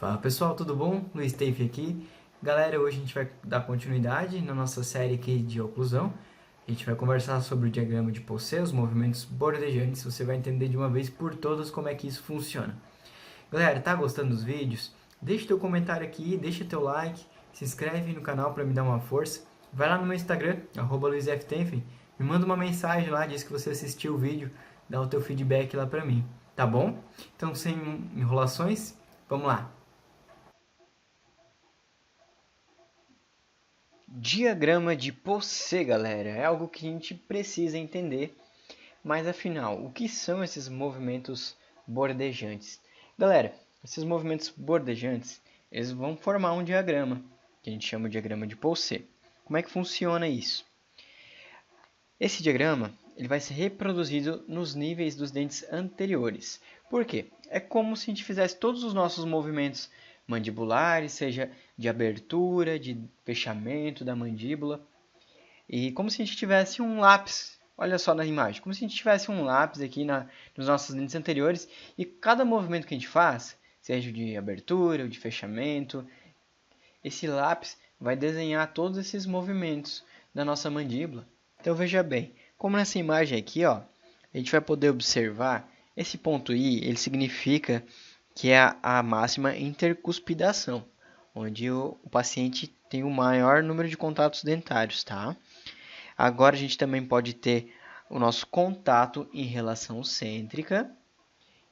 Fala pessoal, tudo bom? Luiz Teif aqui. Galera, hoje a gente vai dar continuidade na nossa série aqui de oclusão. A gente vai conversar sobre o diagrama de Poisson, os movimentos bordejantes. Você vai entender de uma vez por todas como é que isso funciona. Galera, tá gostando dos vídeos? Deixa teu comentário aqui, deixa teu like, se inscreve no canal para me dar uma força. Vai lá no meu Instagram, @luizftenf, me manda uma mensagem lá, diz que você assistiu o vídeo, dá o teu feedback lá para mim, tá bom? Então, sem enrolações, vamos lá. Diagrama de Poisson, galera, é algo que a gente precisa entender. Mas afinal, o que são esses movimentos bordejantes? Galera, esses movimentos bordejantes, eles vão formar um diagrama, que a gente chama de diagrama de Poisson. Como é que funciona isso? Esse diagrama ele vai ser reproduzido nos níveis dos dentes anteriores. Por quê? É como se a gente fizesse todos os nossos movimentos mandibulares, seja de abertura, de fechamento da mandíbula, e como se a gente tivesse um lápis, olha só na imagem, como se a gente tivesse um lápis aqui nos nossos dentes anteriores, e cada movimento que a gente faz, seja de abertura ou de fechamento, esse lápis vai desenhar todos esses movimentos da nossa mandíbula. Então veja bem, como nessa imagem aqui, ó, a gente vai poder observar esse ponto I, ele significa que é a máxima intercuspidação, onde o paciente tem o maior número de contatos dentários, tá? Agora a gente também pode ter o nosso contato em relação cêntrica,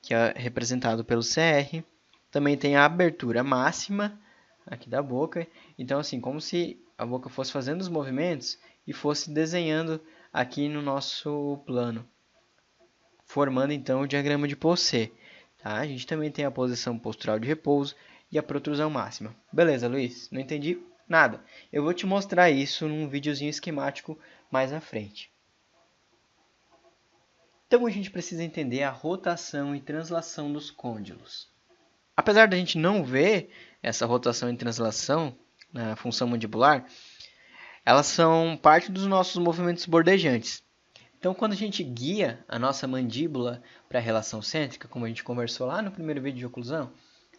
que é representado pelo CR. Também tem a abertura máxima aqui da boca. Então, assim, como se a boca fosse fazendo os movimentos e fosse desenhando aqui no nosso plano, formando então o diagrama de Poisson. Tá? A gente também tem a posição postural de repouso e a protrusão máxima. Beleza, Luiz? Não entendi nada. Eu vou te mostrar isso num videozinho esquemático mais à frente. Então a gente precisa entender a rotação e translação dos côndilos. Apesar da gente não ver essa rotação e translação na função mandibular, elas são parte dos nossos movimentos bordejantes. Então, quando a gente guia a nossa mandíbula para a relação cêntrica, como a gente conversou lá no primeiro vídeo de oclusão,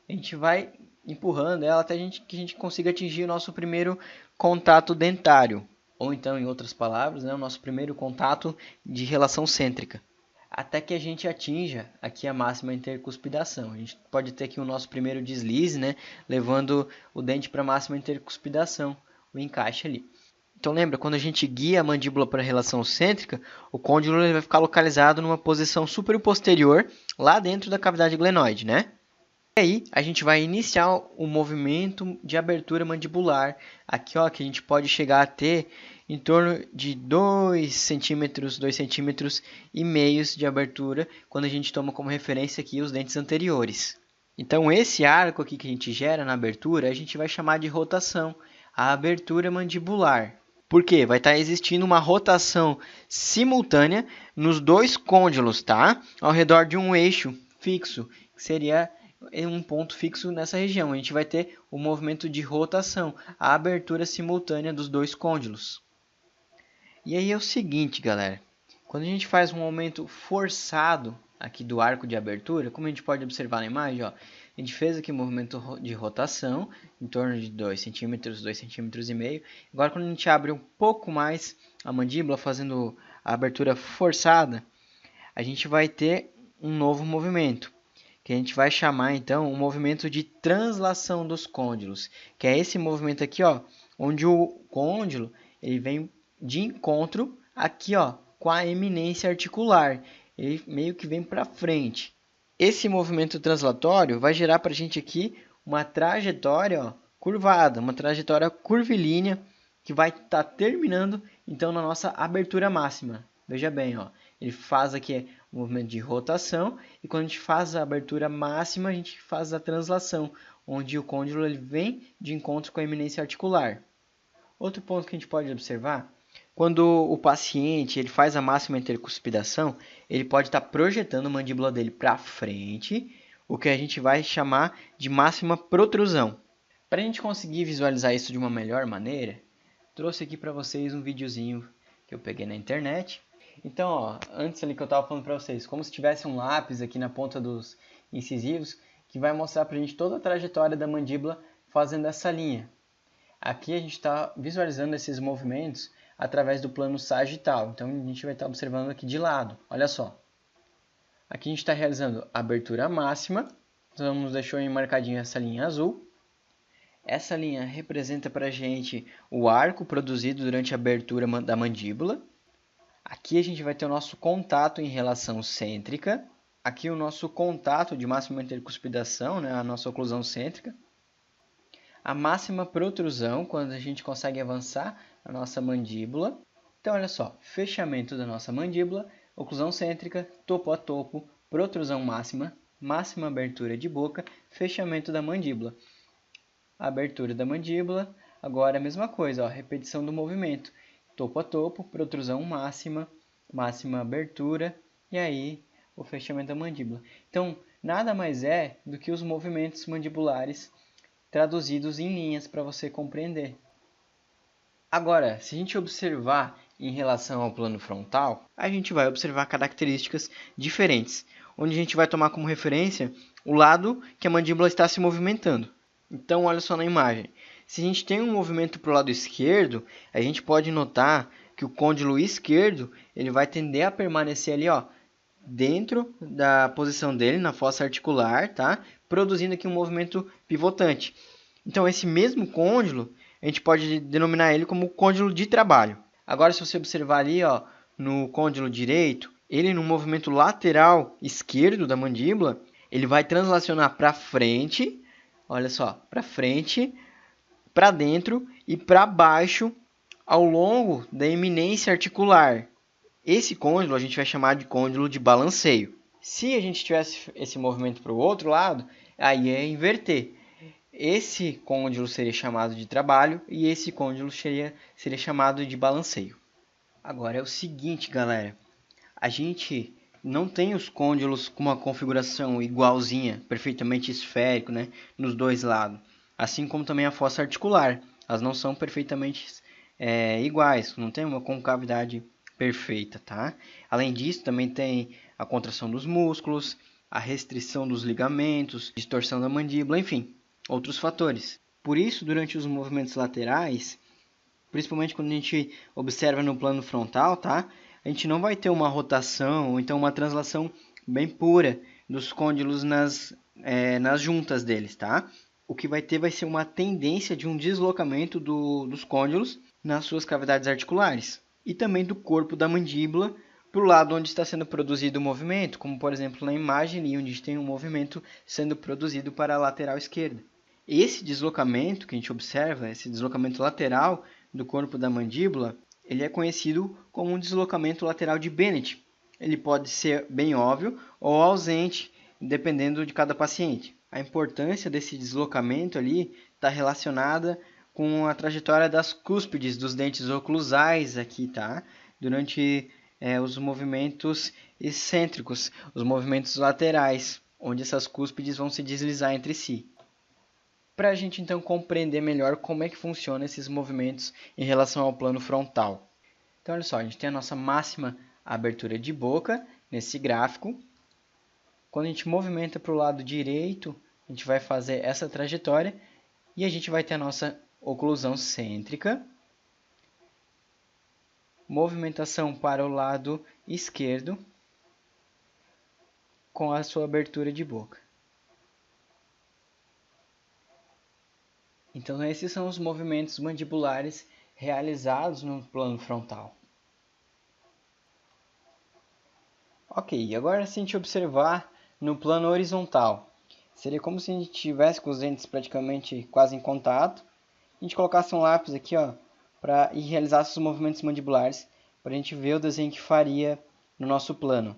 a gente vai empurrando ela até que a gente consiga atingir o nosso primeiro contato dentário, ou então, em outras palavras, o nosso primeiro contato de relação cêntrica, até que a gente atinja aqui a máxima intercuspidação. A gente pode ter aqui o nosso primeiro deslize, levando o dente para a máxima intercuspidação, o encaixe ali. Então lembra, quando a gente guia a mandíbula para a relação cêntrica, o côndilo vai ficar localizado numa posição superior-posterior, lá dentro da cavidade glenoide, né? E aí a gente vai iniciar o movimento de abertura mandibular, aqui ó, que a gente pode chegar a ter em torno de 2 centímetros, 2 centímetros e meios de abertura, quando a gente toma como referência aqui os dentes anteriores. Então esse arco aqui que a gente gera na abertura, a gente vai chamar de rotação, a abertura mandibular. Por quê? Vai estar existindo uma rotação simultânea nos dois côndilos, tá? Ao redor de um eixo fixo, que seria um ponto fixo nessa região. A gente vai ter o movimento de rotação, a abertura simultânea dos dois côndilos. E aí é o seguinte, galera. Quando a gente faz um aumento forçado aqui do arco de abertura, como a gente pode observar na imagem, ó, a gente fez aqui um movimento de rotação em torno de 2 centímetros, 2 centímetros e meio. Agora, quando a gente abre um pouco mais a mandíbula, fazendo a abertura forçada, a gente vai ter um novo movimento, que a gente vai chamar, então, um movimento de translação dos côndilos, que é esse movimento aqui, ó, onde o côndilo ele vem de encontro aqui, ó, com a eminência articular. Ele meio que vem para frente. Esse movimento translatório vai gerar para a gente aqui uma trajetória, ó, curvada, uma trajetória curvilínea que vai estar terminando então na nossa abertura máxima. Veja bem, ó, ele faz aqui um movimento de rotação e quando a gente faz a abertura máxima, a gente faz a translação, onde o côndilo ele vem de encontro com a eminência articular. Outro ponto que a gente pode observar, quando o paciente ele faz a máxima intercuspidação, ele pode estar projetando a mandíbula dele para frente, o que a gente vai chamar de máxima protrusão. Para a gente conseguir visualizar isso de uma melhor maneira, trouxe aqui para vocês um videozinho que eu peguei na internet. Então, ó, antes ali que eu estava falando para vocês, como se tivesse um lápis aqui na ponta dos incisivos, que vai mostrar para a gente toda a trajetória da mandíbula fazendo essa linha. Aqui a gente está visualizando esses movimentos através do plano sagital. Então a gente vai estar observando aqui de lado. Olha só. Aqui a gente está realizando a abertura máxima. Então nos deixou marcadinho essa linha azul. Essa linha representa para a gente o arco produzido durante a abertura da mandíbula. Aqui a gente vai ter o nosso contato em relação cêntrica. Aqui o nosso contato de máxima intercuspidação, né, a nossa oclusão cêntrica. A máxima protrusão, quando a gente consegue avançar a nossa mandíbula. Então, olha só, fechamento da nossa mandíbula, oclusão cêntrica, topo a topo, protrusão máxima, máxima abertura de boca, fechamento da mandíbula. Abertura da mandíbula, agora a mesma coisa, ó, repetição do movimento. Topo a topo, protrusão máxima, máxima abertura, e aí o fechamento da mandíbula. Então, nada mais é do que os movimentos mandibulares traduzidos em linhas para você compreender. Agora, se a gente observar em relação ao plano frontal, a gente vai observar características diferentes, onde a gente vai tomar como referência o lado que a mandíbula está se movimentando. Então, olha só na imagem. Se a gente tem um movimento para o lado esquerdo, a gente pode notar que o côndilo esquerdo ele vai tender a permanecer ali, ó, dentro da posição dele, na fossa articular, tá? Produzindo aqui um movimento pivotante. Então, esse mesmo côndilo, a gente pode denominar ele como côndilo de trabalho. Agora, se você observar ali, ó, no côndilo direito, ele no movimento lateral esquerdo da mandíbula, ele vai translacionar para frente, olha só, para frente, para dentro e para baixo ao longo da eminência articular. Esse côndilo a gente vai chamar de côndilo de balanceio. Se a gente tivesse esse movimento para o outro lado, aí é inverter. Esse côndilo seria chamado de trabalho e esse côndilo seria chamado de balanceio. Agora é o seguinte, galera. A gente não tem os côndilos com uma configuração igualzinha, perfeitamente esférico, né, nos dois lados. Assim como também a fossa articular. Elas não são perfeitamente iguais, não tem uma concavidade perfeita, tá? Além disso, também tem a contração dos músculos, a restrição dos ligamentos, distorção da mandíbula, enfim, outros fatores. Por isso, durante os movimentos laterais, principalmente quando a gente observa no plano frontal, tá? A gente não vai ter uma rotação ou então uma translação bem pura dos côndilos nas juntas deles, tá? O que vai ter vai ser uma tendência de um deslocamento dos côndilos nas suas cavidades articulares e também do corpo da mandíbula para o lado onde está sendo produzido o movimento, como por exemplo na imagem ali, onde a gente tem um movimento sendo produzido para a lateral esquerda. Esse deslocamento que a gente observa, esse deslocamento lateral do corpo da mandíbula, ele é conhecido como um deslocamento lateral de Bennett. Ele pode ser bem óbvio ou ausente, dependendo de cada paciente. A importância desse deslocamento ali está relacionada com a trajetória das cúspides dos dentes oclusais aqui, tá? Durante os movimentos excêntricos, os movimentos laterais, onde essas cúspides vão se deslizar entre si. Para a gente então compreender melhor como é que funcionam esses movimentos em relação ao plano frontal. Então, olha só, a gente tem a nossa máxima abertura de boca nesse gráfico. Quando a gente movimenta para o lado direito, a gente vai fazer essa trajetória e a gente vai ter a nossa oclusão cêntrica. Movimentação para o lado esquerdo com a sua abertura de boca. Então, esses são os movimentos mandibulares realizados no plano frontal. Ok, agora se a gente observar no plano horizontal, seria como se a gente estivesse com os dentes praticamente quase em contato. A gente colocasse um lápis aqui, ó, e realizasse os movimentos mandibulares, para a gente ver o desenho que faria no nosso plano.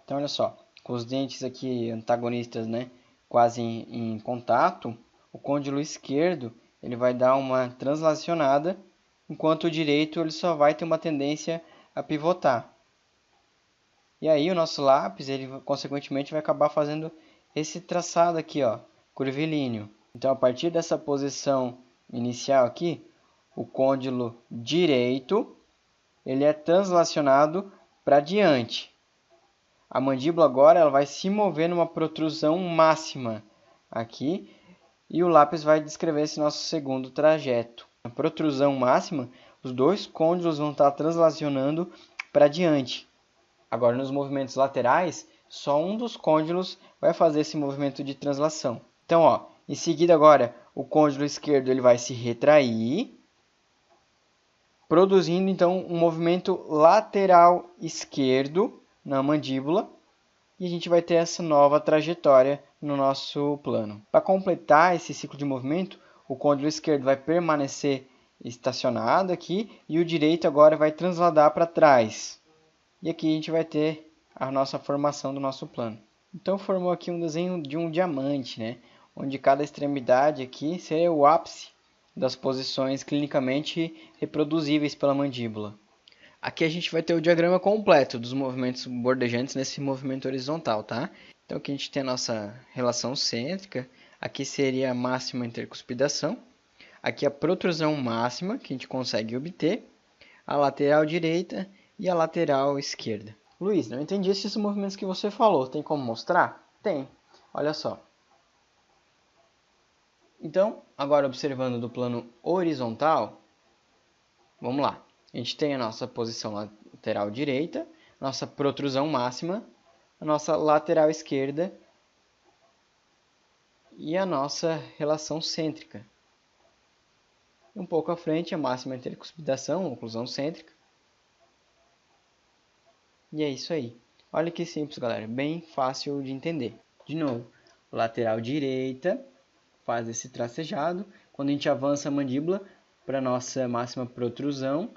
Então, olha só, com os dentes aqui antagonistas, né, quase em contato, o côndilo esquerdo ele vai dar uma translacionada, enquanto o direito ele só vai ter uma tendência a pivotar. E aí o nosso lápis, ele consequentemente vai acabar fazendo esse traçado aqui, ó, curvilíneo. Então, a partir dessa posição inicial aqui, o côndilo direito ele é translacionado para diante. A mandíbula agora ela vai se mover numa protrusão máxima, aqui, e o lápis vai descrever esse nosso segundo trajeto. Na protrusão máxima, os dois côndilos vão estar translacionando para diante. Agora, nos movimentos laterais, só um dos côndilos vai fazer esse movimento de translação. Então, ó, em seguida agora, o côndilo esquerdo ele vai se retrair, produzindo então um movimento lateral esquerdo na mandíbula, e a gente vai ter essa nova trajetória no nosso plano. Para completar esse ciclo de movimento, o côndilo esquerdo vai permanecer estacionado aqui e o direito agora vai transladar para trás. E aqui a gente vai ter a nossa formação do nosso plano. Então formou aqui um desenho de um diamante, né? Onde cada extremidade aqui seria o ápice das posições clinicamente reproduzíveis pela mandíbula. Aqui a gente vai ter o diagrama completo dos movimentos bordejantes nesse movimento horizontal, tá? Então aqui a gente tem a nossa relação cêntrica, aqui seria a máxima intercuspidação, aqui a protrusão máxima que a gente consegue obter, a lateral direita e a lateral esquerda. Luiz, não entendi esses movimentos que você falou, tem como mostrar? Tem, olha só. Então, agora observando do plano horizontal, vamos lá. A gente tem a nossa posição lateral direita, nossa protrusão máxima, a nossa lateral esquerda e a nossa relação cêntrica. Um pouco à frente, a máxima intercuspidação, oclusão cêntrica. E é isso aí. Olha que simples, galera. Bem fácil de entender. De novo, lateral direita faz esse tracejado. Quando a gente avança a mandíbula para a nossa máxima protrusão,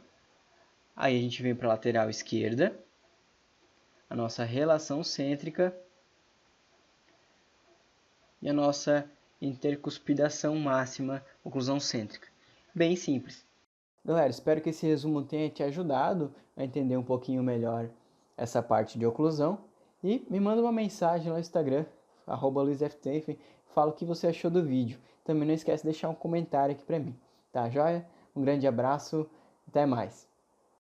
aí a gente vem para a lateral esquerda, a nossa relação cêntrica e a nossa intercuspidação máxima, oclusão cêntrica. Bem simples. Galera, espero que esse resumo tenha te ajudado a entender um pouquinho melhor essa parte de oclusão. E me manda uma mensagem lá no Instagram, @luizfteifen, fala o que você achou do vídeo. Também não esquece de deixar um comentário aqui para mim. Tá joia? Um grande abraço, até mais.